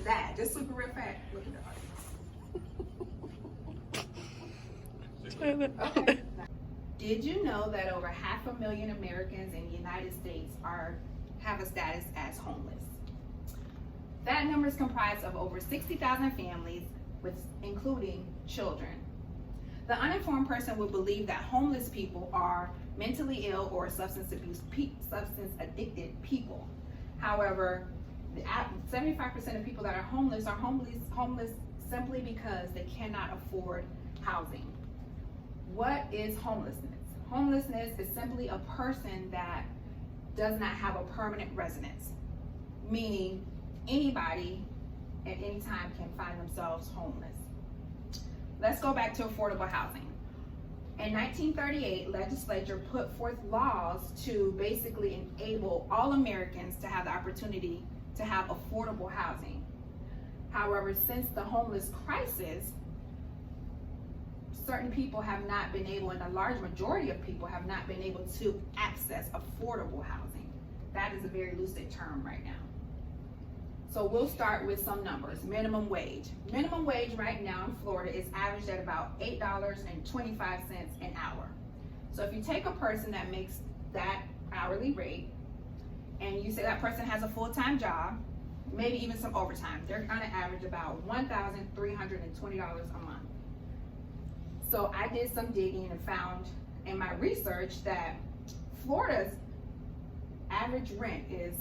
that? Just look real fast. Look at the audience. Okay. Did you know that over 500,000 Americans in the United States have a status as homeless? That number is comprised of over 60,000 families, including children. The uninformed person would believe that homeless people are mentally ill or substance addicted people. However, 75% of people that are homeless simply because they cannot afford housing. What is homelessness? Homelessness is simply a person that does not have a permanent residence, meaning anybody at any time can find themselves homeless. Let's go back to affordable housing. In 1938, legislature put forth laws to basically enable all Americans to have the opportunity to have affordable housing. However, since the homeless crisis, certain people have not been able, and a large majority of people have not been able to access affordable housing. That is a very lucid term right now. So we'll start with some numbers. Minimum wage. Minimum wage right now in Florida is averaged at about $8.25 an hour. So if you take a person that makes that hourly rate, and you say that person has a full-time job, maybe even some overtime, they're gonna average about $1,320 a month. So I did some digging and found in my research that Florida's average rent is,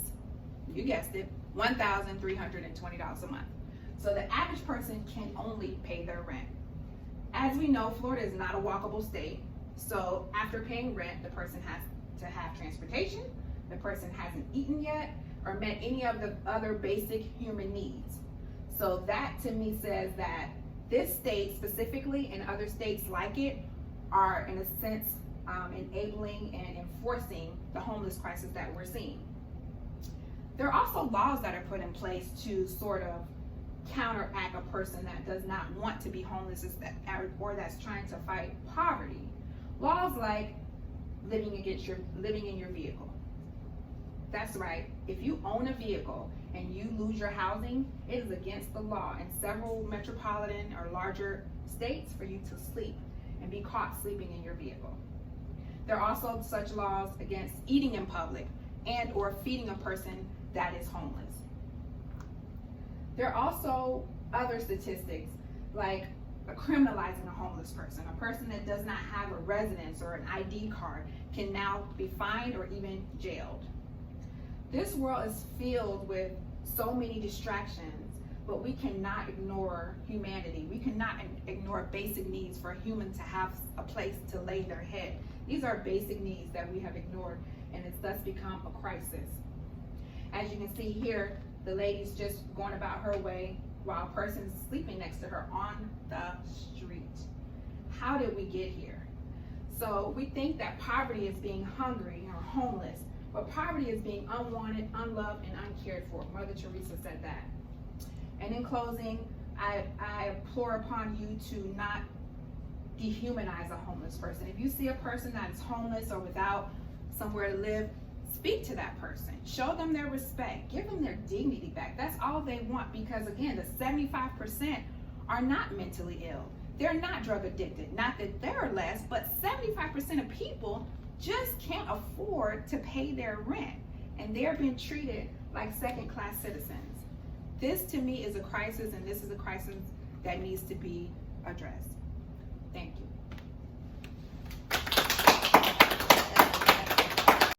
you guessed it, $1,320 a month. So the average person can only pay their rent. As we know, Florida is not a walkable state. So after paying rent, the person has to have transportation, the person hasn't eaten yet, or met any of the other basic human needs. So that to me says that this state specifically and other states like it are in a sense enabling and enforcing the homeless crisis that we're seeing. There are also laws that are put in place to sort of counteract a person that does not want to be homeless or that's trying to fight poverty. Laws like living in your vehicle. That's right. If you own a vehicle and you lose your housing, it is against the law in several metropolitan or larger states for you to sleep and be caught sleeping in your vehicle. There are also such laws against eating in public and or feeding a person that is homeless. There are also other statistics like criminalizing a homeless person. A person that does not have a residence or an ID card can now be fined or even jailed. This world is filled with so many distractions, but we cannot ignore humanity. We cannot ignore basic needs for a human to have a place to lay their head. These are basic needs that we have ignored, and it's thus become a crisis. As you can see here, the lady's just going about her way while a person is sleeping next to her on the street. How did we get here? So we think that poverty is being hungry or homeless, but poverty is being unwanted, unloved, and uncared for. Mother Teresa said that. And in closing, I implore upon you to not dehumanize a homeless person. If you see a person that is homeless or without somewhere to live, speak to that person. Show them their respect. Give them their dignity back. That's all they want, because again, the 75% are not mentally ill. They're not drug addicted. Not that they're less, but 75% of people just can't afford to pay their rent, and they're being treated like second-class citizens. This to me is a crisis, and this is a crisis that needs to be addressed. Thank you.